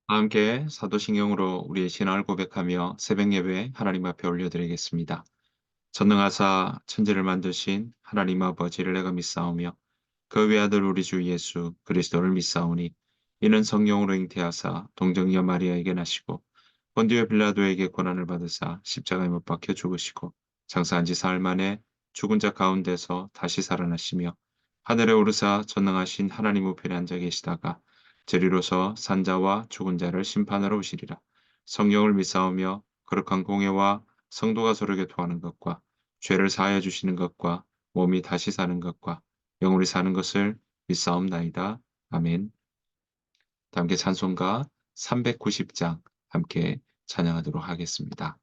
함께 사도신경으로 우리의 신앙을 고백하며 새벽 예배 하나님 앞에 올려드리겠습니다. 전능하사 천지를 만드신 하나님 아버지를 내가 믿사오며 그 외아들 우리 주 예수 그리스도를 믿사오니 이는 성령으로 잉태하사 동정녀 마리아에게 나시고 본디오 빌라도에게 고난을 받으사 십자가에 못 박혀 죽으시고 장사한 지 사흘 만에 죽은 자 가운데서 다시 살아나시며 하늘에 오르사 전능하신 하나님 우편에 앉아 계시다가 저리로서 산자와 죽은 자를 심판하러 오시리라. 성령을 믿사오며 거룩한 공예와 성도가 서로 교통하는 것과 죄를 사하여 주시는 것과 몸이 다시 사는 것과 영원히 사는 것을 믿사옵나이다. 아멘. 함께 찬송가 390장 함께 찬양하도록 하겠습니다.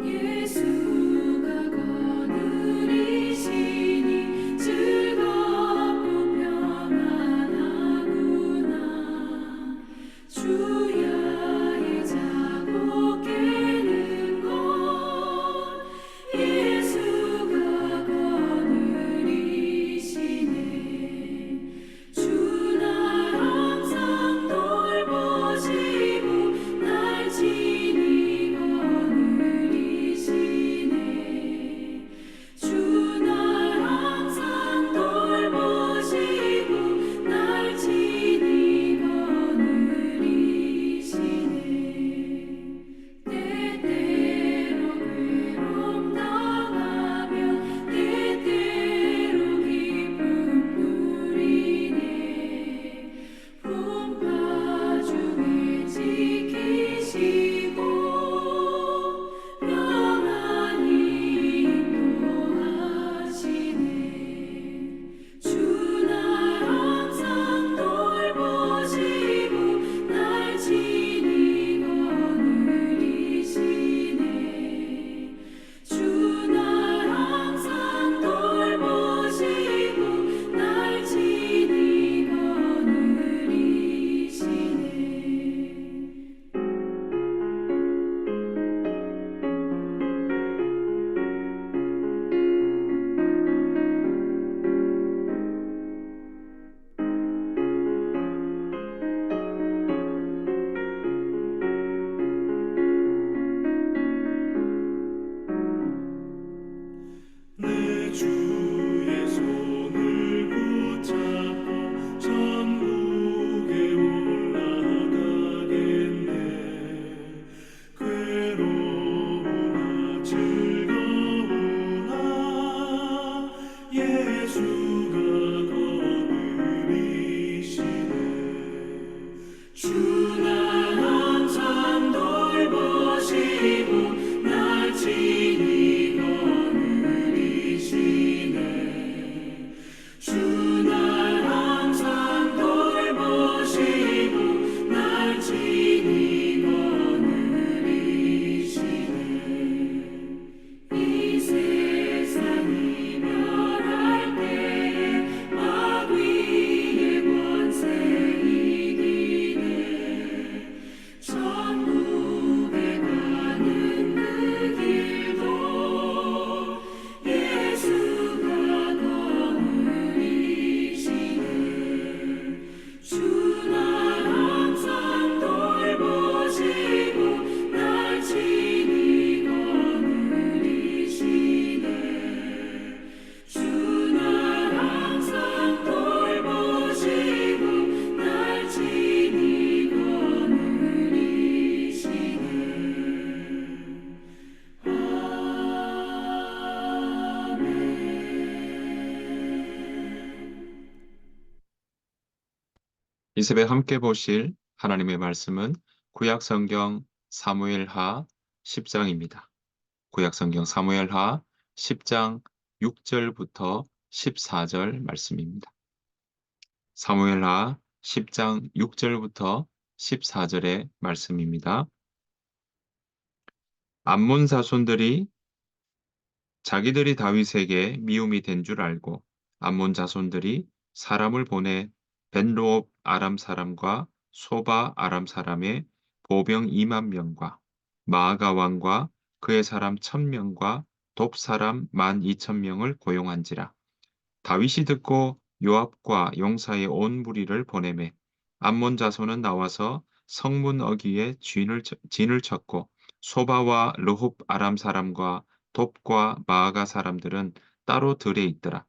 예수가 거느리시니 즐겁고 평안하구나. 주야의 자고 깨는 것 예수가 거느리시네. 주 날 항상 돌보시고 날 지니 거느리시네. 주 날 항상 돌보시고 날 지니 거느리시네. 때때로 괴로움 당하며 때때로 기쁨 누리네. 풍파 중에 지키시고 평안히 인도하시네. 주 날 항상 돌보시고 날 지니 거느리시네. 주 날 항상 돌보시고 날 지니 거느리시네. 내 주의 손을 붙잡고 천국에 올라가겠네. 괴로우나 즐거우나 예수가 거느리시네. 주 날 항상 돌보시고 날 지니 거느리시네. 주 날 항상 돌보시고 날 지니 거느리시네. 이 세상 이별할 때에 마귀의 권세 이기네. 천국에 가는 그 길도 예수가 거느리시네. 주 날 항상 돌보시고 날 지니 거느리시네. 주 날 항상 돌보시고 날 지니 거느리시네. 이 새벽 함께 보실 하나님의 말씀은 구약 성경 사무엘하 10장입니다. 구약 성경 사무엘하 10장 6절부터 14절 말씀입니다. 사무엘하 10장 6절부터 14절의 말씀입니다. 암몬 자손들이 자기들이 다윗에게 미움이 된 줄 알고 암몬 자손들이 사람을 보내 벤로업 아람 사람과 소바 아람 사람의 보병 2만 명과 마아가 왕과 그의 사람 1,000명과 돕 사람 12,000명을 고용한지라. 다윗이 듣고 요압과 용사의 온 무리를 보내매 암몬 자손은 나와서 성문 어귀에 진을 쳤고 소바와 르홉 아람 사람과 돕과 마아가 사람들은 따로 들에 있더라.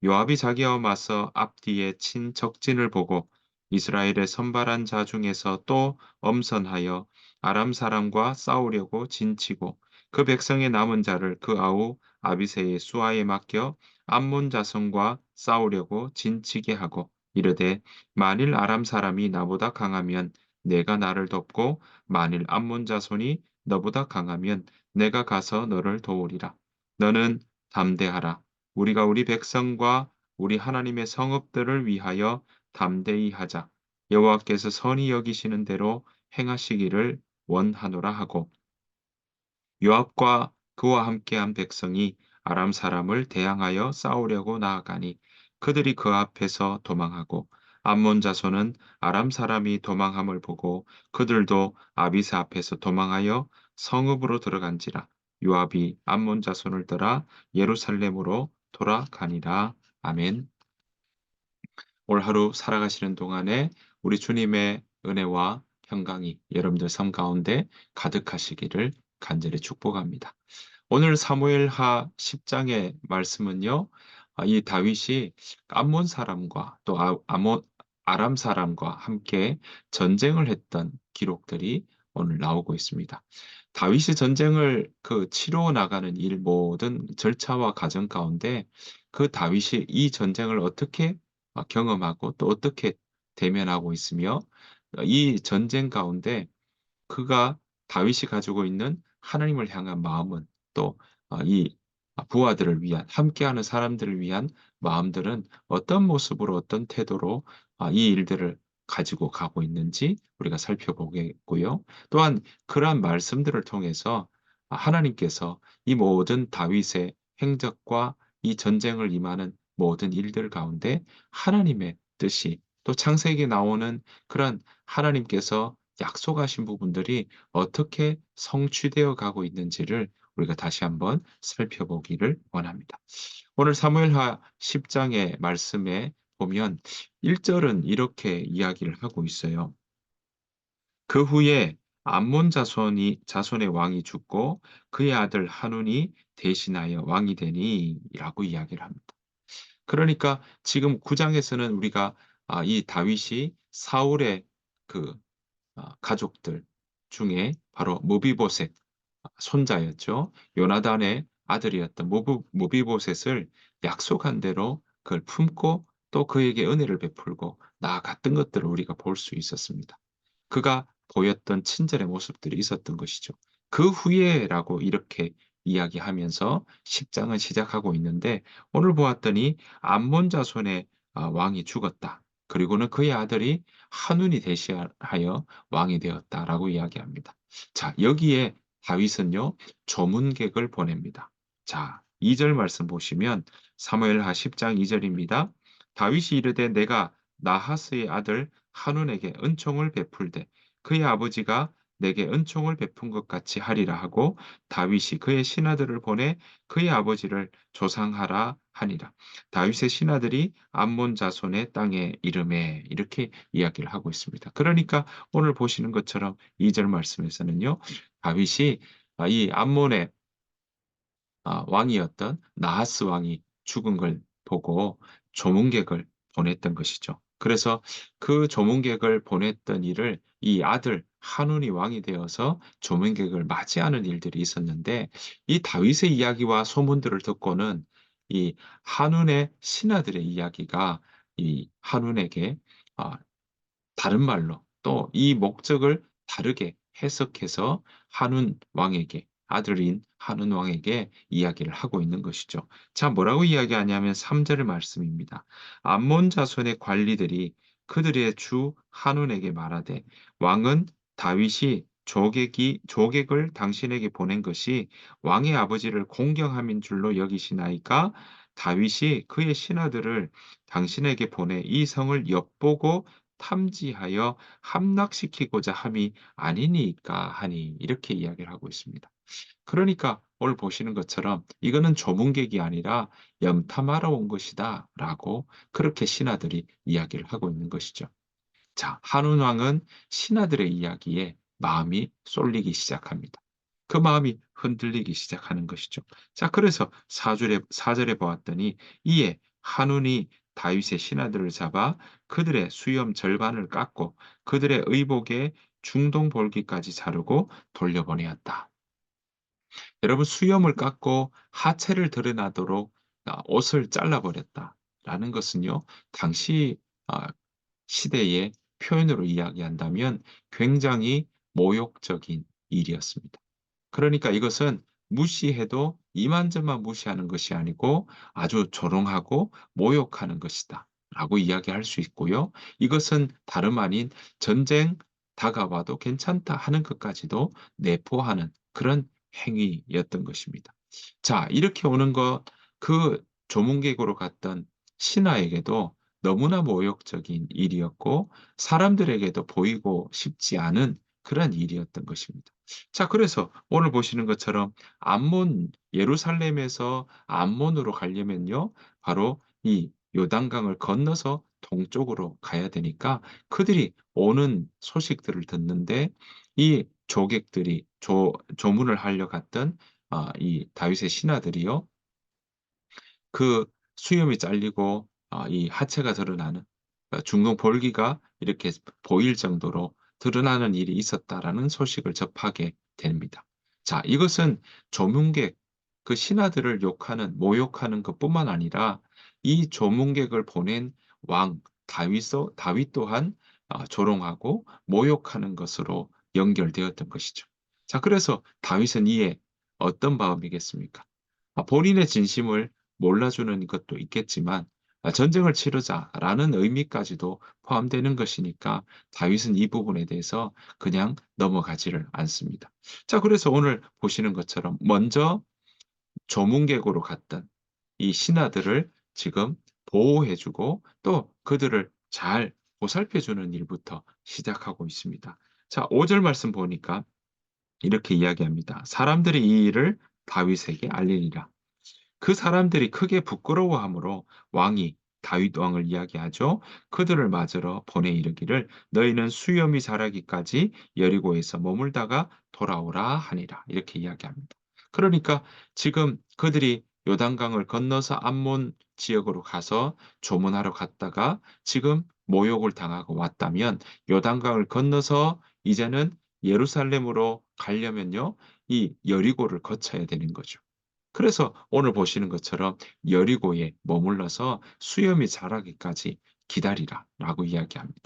요압이 자기와 맞서 앞뒤에 친 적진을 보고 이스라엘의 선발한 자 중에서 또 엄선하여 아람 사람과 싸우려고 진치고 그 백성의 남은 자를 그 아우 아비새의 수하에 맡겨 암몬 자손과 싸우려고 진치게 하고 이르되 만일 아람 사람이 나보다 강하면 내가 나를 돕고 만일 암몬 자손이 너보다 강하면 내가 가서 너를 도우리라. 너는 담대하라. 우리가 우리 백성과 우리 하나님의 성읍들을 위하여 담대히 하자. 여호와께서 선히 여기시는 대로 행하시기를 원하노라 하고 요압과 그와 함께한 백성이 아람 사람을 대항하여 싸우려고 나아가니 그들이 그 앞에서 도망하고 암몬 자손은 아람 사람이 도망함을 보고 그들도 아비스 앞에서 도망하여 성읍으로 들어간지라. 요압이 암몬 자손을 따라 예루살렘으로 돌아가니라. 아멘. 올 하루 살아가시는 동안에 우리 주님의 은혜와 평강이 여러분들 삶 가운데 가득하시기를 간절히 축복합니다. 오늘 사무엘하 10장의 말씀은요, 이 다윗이 암몬 사람과 또 아람 사람과 함께 전쟁을 했던 기록들이 오늘 나오고 있습니다. 다윗이 전쟁을 치러 나가는 일 모든 절차와 과정 가운데 그 다윗이 이 전쟁을 어떻게 경험하고 또 어떻게 대면하고 있으며 이 전쟁 가운데 그가 다윗이 가지고 있는 하나님을 향한 마음은 또 이 부하들을 위한 함께하는 사람들을 위한 마음들은 어떤 모습으로 어떤 태도로 이 일들을 가지고 가고 있는지 우리가 살펴보겠고요. 또한 그러한 말씀들을 통해서 하나님께서 이 모든 다윗의 행적과 이 전쟁을 임하는 모든 일들 가운데 하나님의 뜻이 또 창세기에 나오는 그런 하나님께서 약속하신 부분들이 어떻게 성취되어 가고 있는지를 우리가 다시 한번 살펴보기를 원합니다. 오늘 사무엘하 10장의 말씀에 보면 1절은 이렇게 이야기를 하고 있어요. 그 후에 암몬 자손의 왕이 죽고 그의 아들 한운이 대신하여 왕이 되니라고 이야기를 합니다. 그러니까 지금 9장에서는 우리가 이 다윗이 사울의 그 가족들 중에 바로 무비보셋 손자였죠. 요나단의 아들이었던 무비보셋을 약속한 대로 그걸 품고 또 그에게 은혜를 베풀고 나아갔던 것들을 우리가 볼 수 있었습니다. 그가 보였던 친절의 모습들이 있었던 것이죠. 그 후에라고 이렇게 이야기하면서 10장은 시작하고 있는데 오늘 보았더니 암몬 자손의 왕이 죽었다. 그리고는 그의 아들이 한운이 대시하여 왕이 되었다라고 이야기합니다. 자, 여기에 다윗은요, 조문객을 보냅니다. 자, 2절 말씀 보시면 사무엘하 10장 2절입니다. 다윗이 이르되 내가 나하스의 아들 한운에게 은총을 베풀되 그의 아버지가 내게 은총을 베푼 것 같이 하리라 하고 다윗이 그의 신하들을 보내 그의 아버지를 조상하라 하니라. 다윗의 신하들이 암몬 자손의 땅에 이름에 이렇게 이야기를 하고 있습니다. 그러니까 오늘 보시는 것처럼 2절 말씀에서는요. 다윗이 이 암몬의 왕이었던 나하스 왕이 죽은 걸 보고 조문객을 보냈던 것이죠. 그래서 그 조문객을 보냈던 일을 이 아들 한운이 왕이 되어서 조문객을 맞이하는 일들이 있었는데 이 다윗의 이야기와 소문들을 듣고는 이 한운의 신하들의 이야기가 이 한운에게 다른 말로 또 이 목적을 다르게 해석해서 한운 왕에게 아들인 한운 왕에게 이야기를 하고 있는 것이죠. 자, 뭐라고 이야기하냐면 3절 말씀입니다. 암몬 자손의 관리들이 그들의 주 한운에게 말하되 왕은 다윗이 조객을 당신에게 보낸 것이 왕의 아버지를 공경함인 줄로 여기시나이까? 다윗이 그의 신하들을 당신에게 보내 이 성을 엿보고 탐지하여 함락시키고자 함이 아니니까 하니 이렇게 이야기를 하고 있습니다. 그러니까 오늘 보시는 것처럼 이거는 조문객이 아니라 염탐하러 온 것이다라고 그렇게 신하들이 이야기를 하고 있는 것이죠. 자, 한운 왕은 신하들의 이야기에 마음이 쏠리기 시작합니다. 그 마음이 흔들리기 시작하는 것이죠. 자, 그래서 사절에 보았더니 이에 한운이 다윗의 신하들을 잡아 그들의 수염 절반을 깎고 그들의 의복에 중동 볼기까지 자르고 돌려보내었다. 여러분, 수염을 깎고 하체를 드러나도록 옷을 잘라버렸다라는 것은요, 당시 아, 시대의 표현으로 이야기한다면 굉장히 모욕적인 일이었습니다. 그러니까 이것은 무시해도 이만저만 무시하는 것이 아니고 아주 조롱하고 모욕하는 것이다 라고 이야기할 수 있고요. 이것은 다름 아닌 전쟁 다가와도 괜찮다 하는 것까지도 내포하는 그런 행위였던 것입니다. 자, 이렇게 오는 것, 그 조문객으로 갔던 신하에게도 너무나 모욕적인 일이었고 사람들에게도 보이고 싶지 않은 그런 일이었던 것입니다. 자, 그래서 오늘 보시는 것처럼 예루살렘에서 암몬으로 가려면요, 바로 이 요단강을 건너서 동쪽으로 가야 되니까 그들이 오는 소식들을 듣는데 이 조객들이 조문을 하려 갔던 이 다윗의 신하들이요, 그 수염이 잘리고 이 하체가 드러나는 중동 볼기가 이렇게 보일 정도로 드러나는 일이 있었다라는 소식을 접하게 됩니다. 자, 이것은 조문객, 그 신하들을 모욕하는 것뿐만 아니라 이 조문객을 보낸 왕 다윗 또한 조롱하고 모욕하는 것으로 연결되었던 것이죠. 자, 그래서 다윗은 이에 어떤 마음이겠습니까? 본인의 진심을 몰라주는 것도 있겠지만 전쟁을 치르자라는 의미까지도 포함되는 것이니까 다윗은 이 부분에 대해서 그냥 넘어가지를 않습니다. 자, 그래서 오늘 보시는 것처럼 먼저 조문객으로 갔던 이 신하들을 지금 보호해주고 또 그들을 잘 보살펴주는 일부터 시작하고 있습니다. 자, 5절 말씀 보니까 이렇게 이야기합니다. 사람들이 이 일을 다윗에게 알리리라. 그 사람들이 크게 부끄러워하므로 왕이 다윗 왕을 이야기하죠. 그들을 맞으러 보내 이르기를 너희는 수염이 자라기까지 여리고에서 머물다가 돌아오라 하니라. 이렇게 이야기합니다. 그러니까 지금 그들이 요단강을 건너서 암몬 지역으로 가서 조문하러 갔다가 지금 모욕을 당하고 왔다면 요단강을 건너서 이제는 예루살렘으로 가려면요, 이 여리고를 거쳐야 되는 거죠. 그래서 오늘 보시는 것처럼 여리고에 머물러서 수염이 자라기까지 기다리라라고 이야기합니다.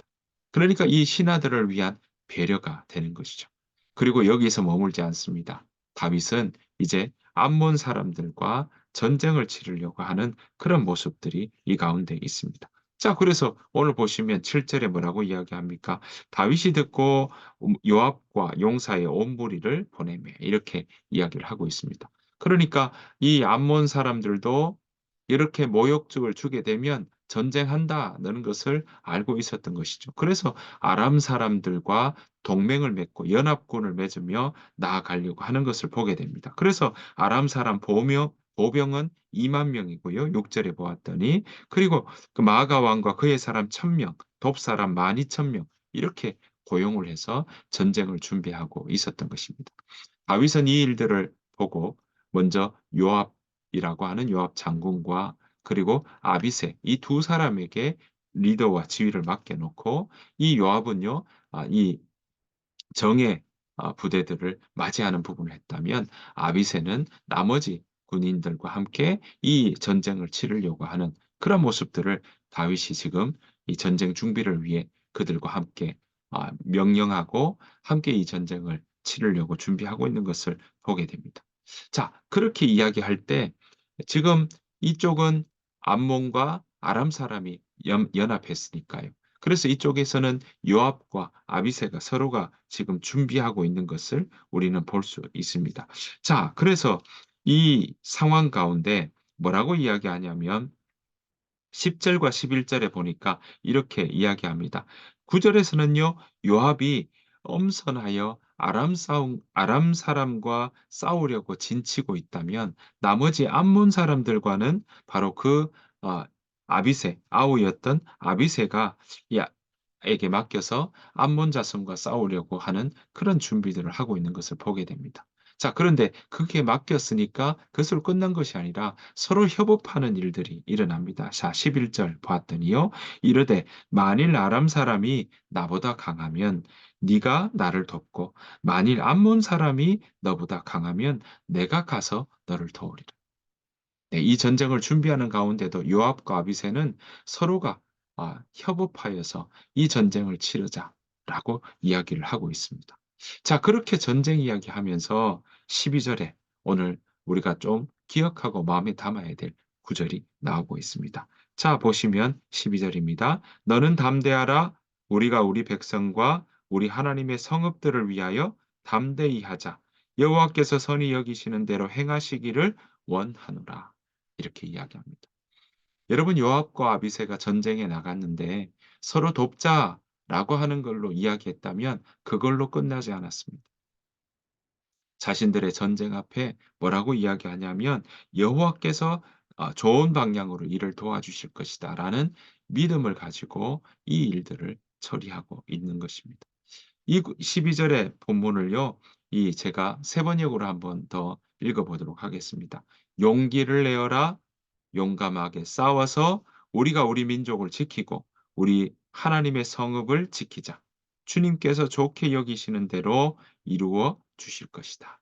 그러니까 이 신하들을 위한 배려가 되는 것이죠. 그리고 여기서 머물지 않습니다. 다윗은 이제 암몬 사람들과 전쟁을 치르려고 하는 그런 모습들이 이 가운데 있습니다. 자, 그래서 오늘 보시면 7절에 뭐라고 이야기합니까? 다윗이 듣고 요압과 용사의 온 무리를 보내매 이렇게 이야기를 하고 있습니다. 그러니까 이 암몬 사람들도 이렇게 모욕적을 주게 되면 전쟁한다는 것을 알고 있었던 것이죠. 그래서 아람 사람들과 동맹을 맺고 연합군을 맺으며 나아가려고 하는 것을 보게 됩니다. 그래서 아람 사람 보병은 2만 명이고요. 6절에 보았더니 그리고 그 마아가 왕과 그의 사람 1,000명, 돕 사람 12,000명 이렇게 고용을 해서 전쟁을 준비하고 있었던 것입니다. 다윗은 이 일들을 보고 먼저 요압이라고 하는 요압 장군과 그리고 아비새 이 두 사람에게 리더와 지휘를 맡겨놓고 이 요압은요, 이 정예 부대들을 맞이하는 부분을 했다면 아비새는 나머지 군인들과 함께 이 전쟁을 치르려고 하는 그런 모습들을 다윗이 지금 이 전쟁 준비를 위해 그들과 함께 명령하고 함께 이 전쟁을 치르려고 준비하고 있는 것을 보게 됩니다. 자, 그렇게 이야기할 때 지금 이쪽은 암몬과 아람 사람이 연합했으니까요. 그래서 이쪽에서는 요압과 아비새가 서로가 지금 준비하고 있는 것을 우리는 볼 수 있습니다. 자, 그래서 이 상황 가운데 뭐라고 이야기하냐면 10 절과 11 절에 보니까 이렇게 이야기합니다. 9 절에서는요. 요압이 엄선하여 아람 사람과 싸우려고 진치고 있다면 나머지 암몬 사람들과는 바로 그 어 아비새 아우였던 아비새가 야 에게 맡겨서 암몬 자손과 싸우려고 하는 그런 준비들을 하고 있는 것을 보게 됩니다. 자, 그런데 그게 맡겼으니까 그것으로 끝난 것이 아니라 서로 협업하는 일들이 일어납니다. 자, 11절 보았더니요. 이르되 만일 아람 사람이 나보다 강하면 네가 나를 돕고 만일 암몬 사람이 너보다 강하면 내가 가서 너를 도우리라. 네, 이 전쟁을 준비하는 가운데도 요압과 아비새는 서로가 협업하여서 이 전쟁을 치르자라고 이야기를 하고 있습니다. 자, 그렇게 전쟁 이야기하면서 12 절에 오늘 우리가 좀 기억하고 마음에 담아야 될 구절이 나오고 있습니다. 자, 보시면 12 절입니다. 너는 담대하라. 우리가 우리 백성과 우리 하나님의 성읍들을 위하여 담대히 하자. 여호와께서 선히 여기시는 대로 행하시기를 원하노라. 이렇게 이야기합니다. 여러분, 요압과 아비새가 전쟁에 나갔는데 서로 돕자라고 하는 걸로 이야기했다면 그걸로 끝나지 않았습니다. 자신들의 전쟁 앞에 뭐라고 이야기하냐면 여호와께서 좋은 방향으로 일을 도와주실 것이다라는 믿음을 가지고 이 일들을 처리하고 있는 것입니다. 이 12 절의 본문을요. 이 제가 세 번역으로 한번 더 읽어 보도록 하겠습니다. "용기를 내어라. 용감하게 싸워서 우리가 우리 민족을 지키고 우리 하나님의 성읍을 지키자. 주님께서 좋게 여기시는 대로 이루어 주실 것이다."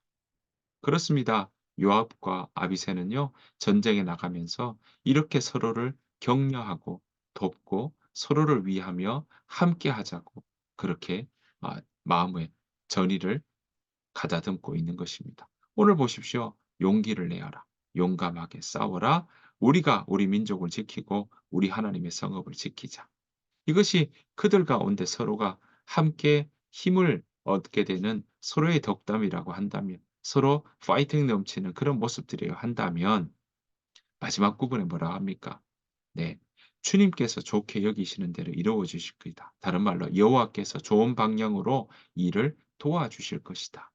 그렇습니다. 요압과 아비새는요. 전쟁에 나가면서 이렇게 서로를 격려하고 돕고 서로를 위하며 함께 하자고 그렇게 마음의 전의를 가다듬고 있는 것입니다. 오늘 보십시오. 용기를 내어라. 용감하게 싸워라. 우리가 우리 민족을 지키고 우리 하나님의 성읍을 지키자. 이것이 그들 가운데 서로가 함께 힘을 얻게 되는 서로의 덕담이라고 한다면 서로 파이팅 넘치는 그런 모습들이에요 한다면 마지막 부분에 뭐라고 합니까? 네. 주님께서 좋게 여기시는 대로 이루어 주실 것이다. 다른 말로 여호와께서 좋은 방향으로 일을 도와주실 것이다.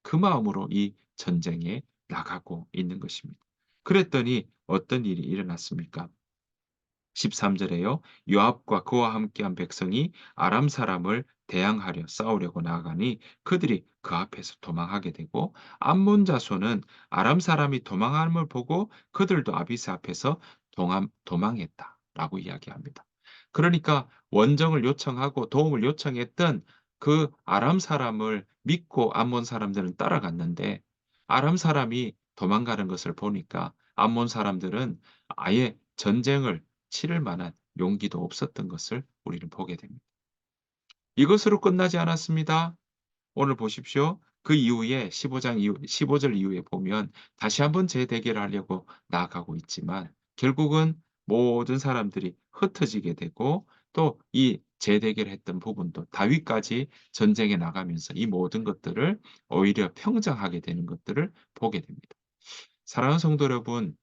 그 마음으로 이 전쟁에 나가고 있는 것입니다. 그랬더니 어떤 일이 일어났습니까? 13 절에요. 요압과 그와 함께한 백성이 아람 사람을 대항하려 싸우려고 나아가니 그들이 그 앞에서 도망하게 되고 암몬 자손은 아람 사람이 도망함을 보고 그들도 아비스 앞에서 도망했다라고 이야기합니다. 그러니까 원정을 요청하고 도움을 요청했던 그 아람 사람을 믿고 암몬 사람들은 따라갔는데 아람 사람이 도망가는 것을 보니까 암몬 사람들은 아예 전쟁을 치를 만한 용기도 없었던 것을 우리는 보게 됩니다. 이것으로 끝나지 않았습니다. 오늘 보십시오. 그 이후에 15장 이후 15절 이후에 보면 다시 한번 재대결을 하려고 나아가고 있지만 결국은 모든 사람들이 흩어지게 되고 또 이 재대결했던 부분도 다윗까지 전쟁에 나가면서 이 모든 것들을 오히려 평정하게 되는 것들을 보게 됩니다. 사랑하는 성도 여러분,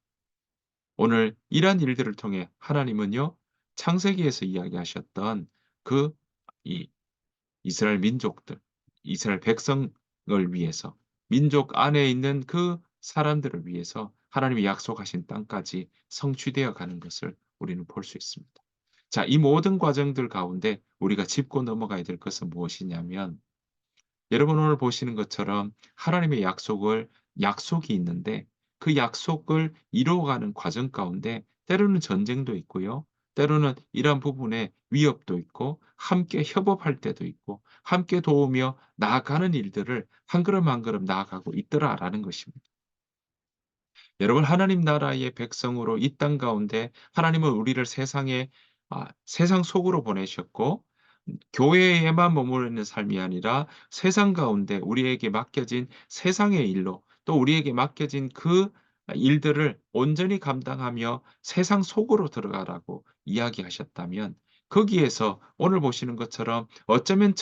오늘 이러한 일들을 통해 하나님은요. 창세기에서 이야기하셨던 그 이 이스라엘 민족들, 이스라엘 백성을 위해서 민족 안에 있는 그 사람들을 위해서 하나님이 약속하신 땅까지 성취되어 가는 것을 우리는 볼 수 있습니다. 자, 이 모든 과정들 가운데 우리가 짚고 넘어가야 될 것은 무엇이냐면 여러분 오늘 보시는 것처럼 하나님의 약속이 있는데 그 약속을 이루어가는 과정 가운데 때로는 전쟁도 있고요. 때로는 이러한 부분에 위협도 있고 함께 협업할 때도 있고 함께 도우며 나아가는 일들을 한 걸음 한 걸음 나아가고 있더라라는 것입니다. 여러분 하나님 나라의 백성으로 이 땅 가운데 하나님은 우리를 세상 속으로 보내셨고 교회에만 머무르 있는 삶이 아니라 세상 가운데 우리에게 맡겨진 세상의 일로 또 우리에게 맡겨진 그 일들을 온전히 감당하며 세상 속으로 들어가라고 이야기하셨다면 거기에서 오늘 보시는 것처럼 어쩌면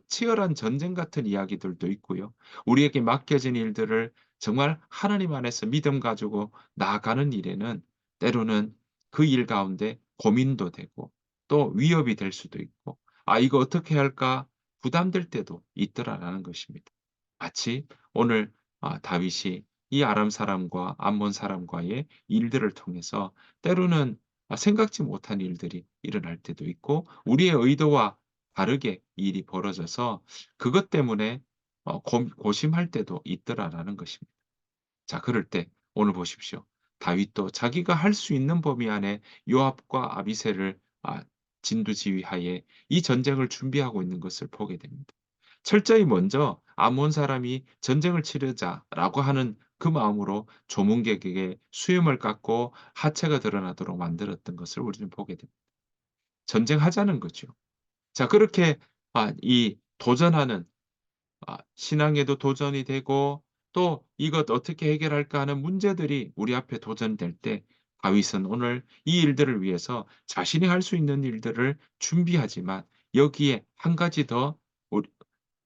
치열한 전쟁 같은 이야기들도 있고요. 우리에게 맡겨진 일들을 정말 하나님 안에서 믿음 가지고 나아가는 일에는 때로는 그 일 가운데 고민도 되고 또 위협이 될 수도 있고 '아 이거 어떻게 해야 할까?' 부담될 때도 있더라라는 것입니다. 마치 오늘 다윗이 이 아람 사람과 암몬 사람과의 일들을 통해서 때로는 생각지 못한 일들이 일어날 때도 있고 우리의 의도와 다르게 일이 벌어져서 그것 때문에 고 고심할 때도 있더라라는 것입니다. 자 그럴 때 오늘 보십시오. 다윗도 자기가 할 수 있는 범위 안에 요압과 아비새를 진두지휘하에 이 전쟁을 준비하고 있는 것을 보게 됩니다. 철저히 먼저 '암몬 사람이 전쟁을 치르자.'라고 하는 그 마음으로 조문객에게 수염을 깎고 하체가 드러나도록 만들었던 것을 우리는 보게 됩니다. 전쟁하자는 거죠. 자 그렇게 이 도전하는 신앙에도 도전이 되고 또 '이것 어떻게 해결할까.' 하는 문제들이 우리 앞에 도전될 때 다윗은 오늘 이 일들을 위해서 자신이 할 수 있는 일들을 준비하지만 여기에 한 가지 더 우리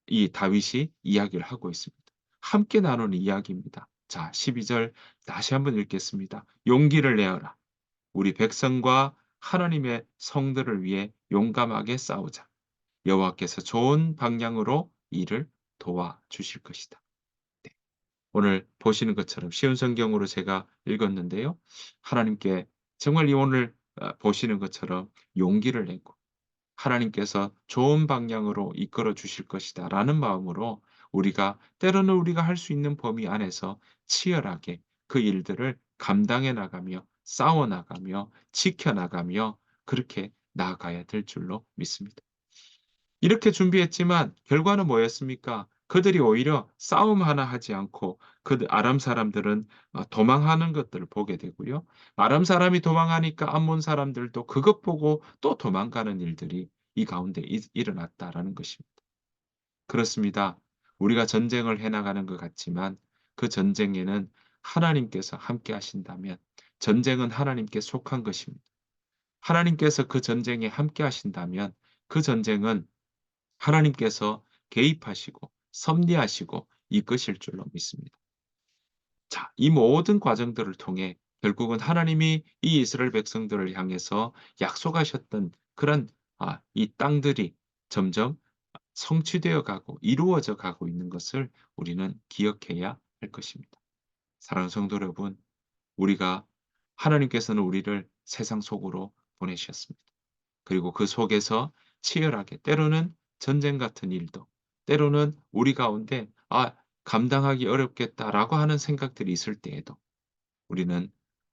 이 다윗이 이야기를 하고 있습니다. 함께 나누는 이야기입니다. 자 12절 다시 한번 읽겠습니다. "용기를 내어라. 우리 백성과 하나님의 성들을 위해 용감하게 싸우자. 여호와께서 좋은 방향으로 일을 도와주실 것이다." 네. 오늘 보시는 것처럼 쉬운 성경으로 제가 읽었는데요. 하나님께 정말 이 오늘 보시는 것처럼 용기를 내고 하나님께서 좋은 방향으로 이끌어 주실 것이다라는 마음으로 우리가 때로는 우리가 할 수 있는 범위 안에서 치열하게 그 일들을 감당해 나가며 싸워 나가며 지켜 나가며 그렇게 나아가야 될 줄로 믿습니다. 이렇게 준비했지만 결과는 뭐였습니까? 그들이 오히려 싸움 하나 하지 않고 아람 사람들은 도망하는 것들을 보게 되고요. 아람 사람이 도망하니까 암몬 사람들도 그것 보고 또 도망가는 일들이 이 가운데 일어났다라는 것입니다. 그렇습니다. 우리가 전쟁을 해 나가는 것 같지만 그 전쟁에는 하나님께서 함께 하신다면 전쟁은 하나님께 속한 것입니다. 하나님께서 그 전쟁에 함께 하신다면 그 전쟁은 하나님께서 개입하시고 섭리하시고 이끄실 줄로 믿습니다. 자, 이 모든 과정들을 통해 결국은 하나님이 이 이스라엘 백성들을 향해서 약속하셨던 그런 이 땅들이 점점 성취되어 가고 이루어져 가고 있는 것을 우리는 기억해야 할 것입니다. 사랑하는 성도 여러분, 우리가 하나님께서는 우리를 세상 속으로 보내셨습니다. 그리고 그 속에서 치열하게 때로는 전쟁 같은 일도 때로는 우리 가운데 '감당하기 어렵겠다.'라고 하는 생각들이 있을 때에도 우리는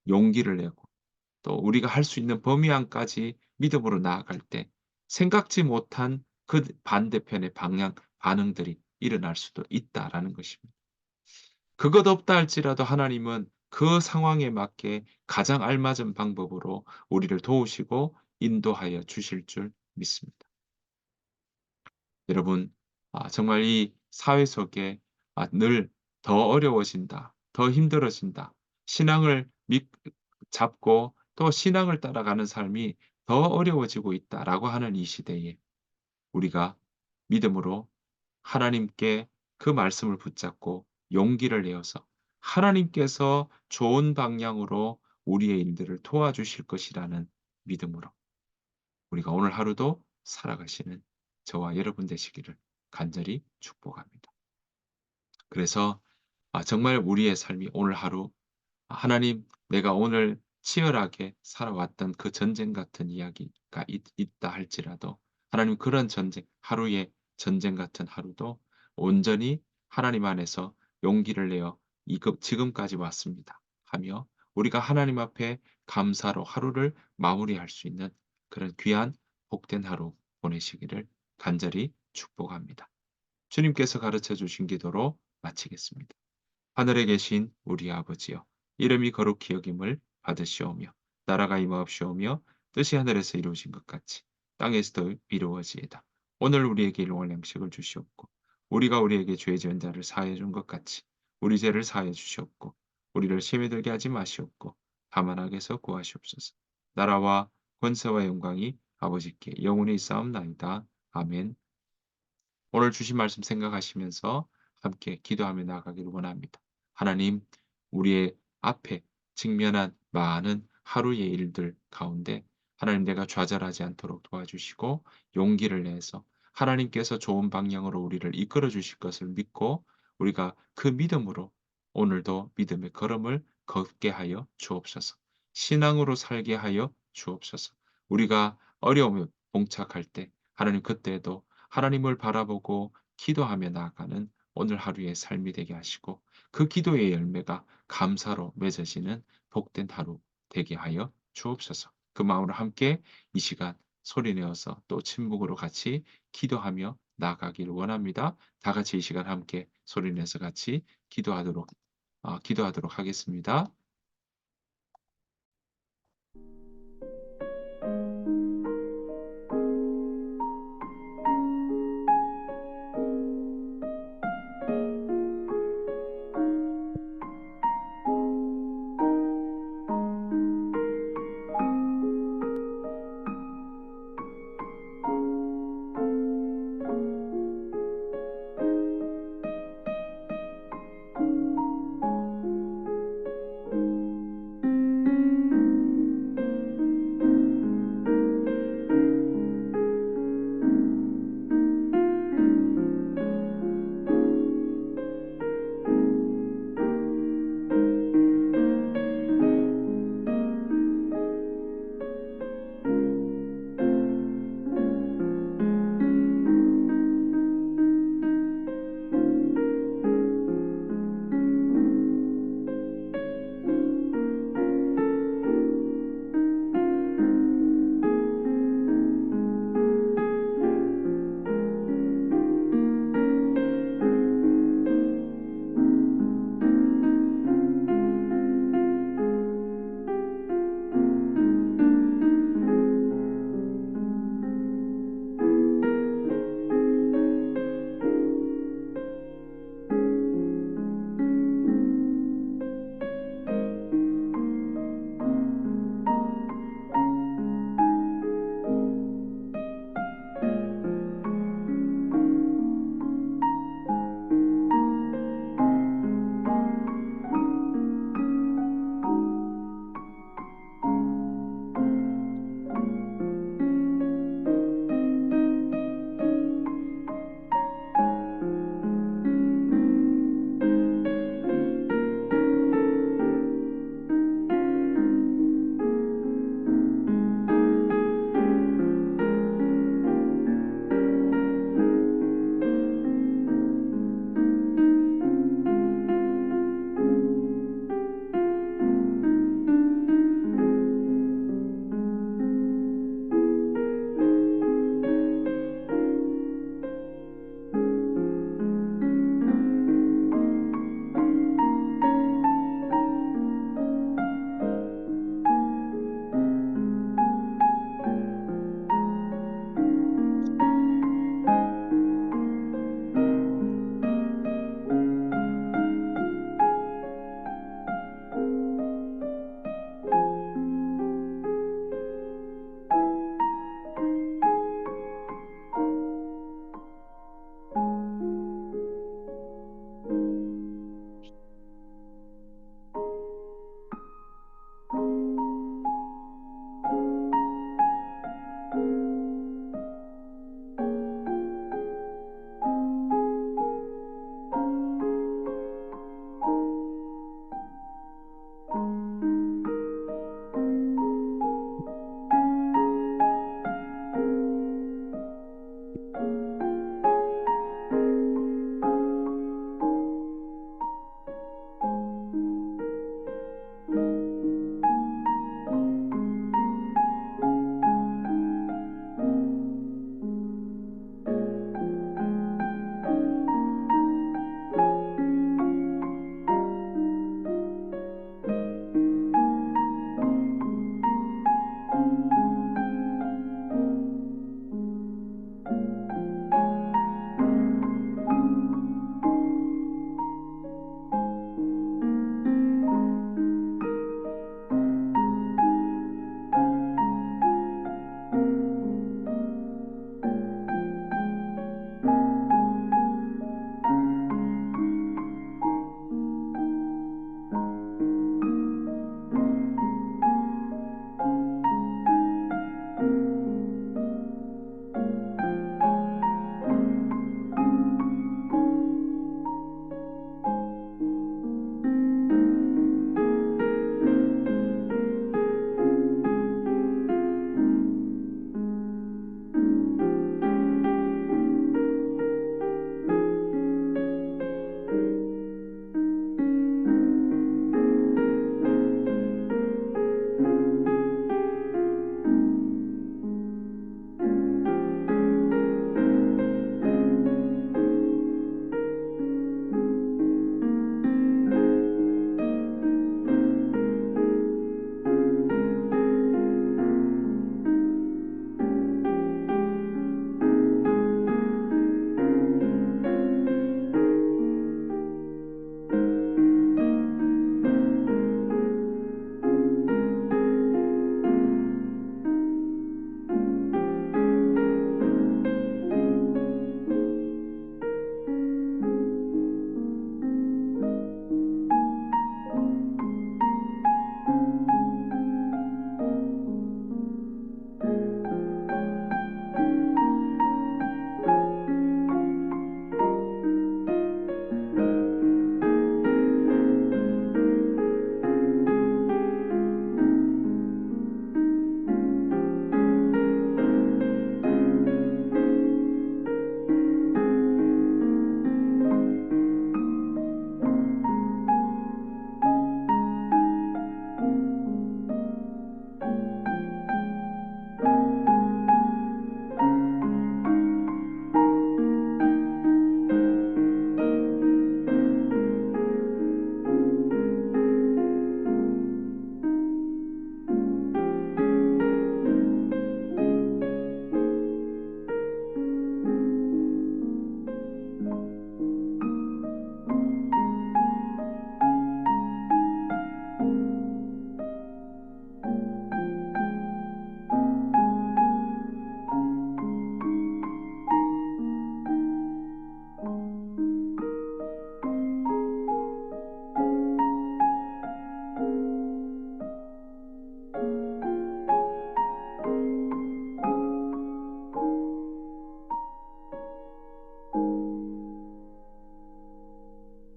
용기를 내고 또 우리가 할 수 있는 범위 안까지 믿음으로 나아갈 때 생각지 못한 그 반대편의 반응들이 일어날 수도 있다라는 것입니다. 그것 없다 할지라도 하나님은 그 상황에 맞게 가장 알맞은 방법으로 우리를 도우시고 인도하여 주실 줄 믿습니다. 여러분 정말 이 사회 속에 늘 더 어려워진다. 더 힘들어진다. 신앙을 믿 잡고 또 신앙을 따라가는 삶이 더 어려워지고 있다라고 하는 이 시대에 우리가 믿음으로 하나님께 그 말씀을 붙잡고 용기를 내어서 하나님께서 좋은 방향으로 우리의 일들을 도와주실 것이라는 믿음으로 우리가 오늘 하루도 살아가시는 저와 여러분 되시기를 간절히 축복합니다. 그래서 정말 우리의 삶이 오늘 하루 '하나님 내가 오늘 치열하게 살아왔던 그 전쟁 같은 이야기가 있다 할지라도 하나님 그런 전쟁 하루의 전쟁 같은 하루도 온전히 하나님 안에서 용기를 내어 지금까지 왔습니다.' 하며 우리가 하나님 앞에 감사로 하루를 마무리할 수 있는 그런 귀한 복된 하루 보내시기를 간절히 축복합니다. 주님께서 가르쳐 주신 기도로 마치겠습니다. 하늘에 계신 우리 아버지여, 이름이 거룩히 여김을 받으시오며 나라가 임하옵시오며 뜻이 하늘에서 이루어진 것 같이 땅에서도 이루어지이다. 오늘 우리에게 일용할 양식을 주시옵고 우리가 우리에게 죄 지은 자를 사하여 준 것 같이 우리 죄를 사하여 주시옵고 우리를 시험에 들게 하지 마시옵고 다만 악에서 구하시옵소서. 나라와 권세와 영광이 아버지께 영원히 싸움나이다. 아멘. 오늘 주신 말씀 생각하시면서 함께 기도하며 나아가기를 원합니다. 하나님, 우리의 앞에 직면한 많은 하루의 일들 가운데 하나님 내가 좌절하지 않도록 도와주시고 용기를 내서 하나님께서 좋은 방향으로 우리를 이끌어 주실 것을 믿고 우리가 그 믿음으로 오늘도 믿음의 걸음을 걷게 하여 주옵소서. 신앙으로 살게 하여 주옵소서. 우리가 어려움에 봉착할 때 하나님 그때에도 하나님을 바라보고 기도하며 나아가는 오늘 하루의 삶이 되게 하시고 그 기도의 열매가 감사로 맺어지는 복된 하루 되게 하여 주옵소서. 그 마음으로 함께 이 시간 소리내어서 또 침묵으로 같이 기도하며 나아가기를 원합니다. 다 같이 이 시간 함께 소리내서 같이 기도하도록 하겠습니다.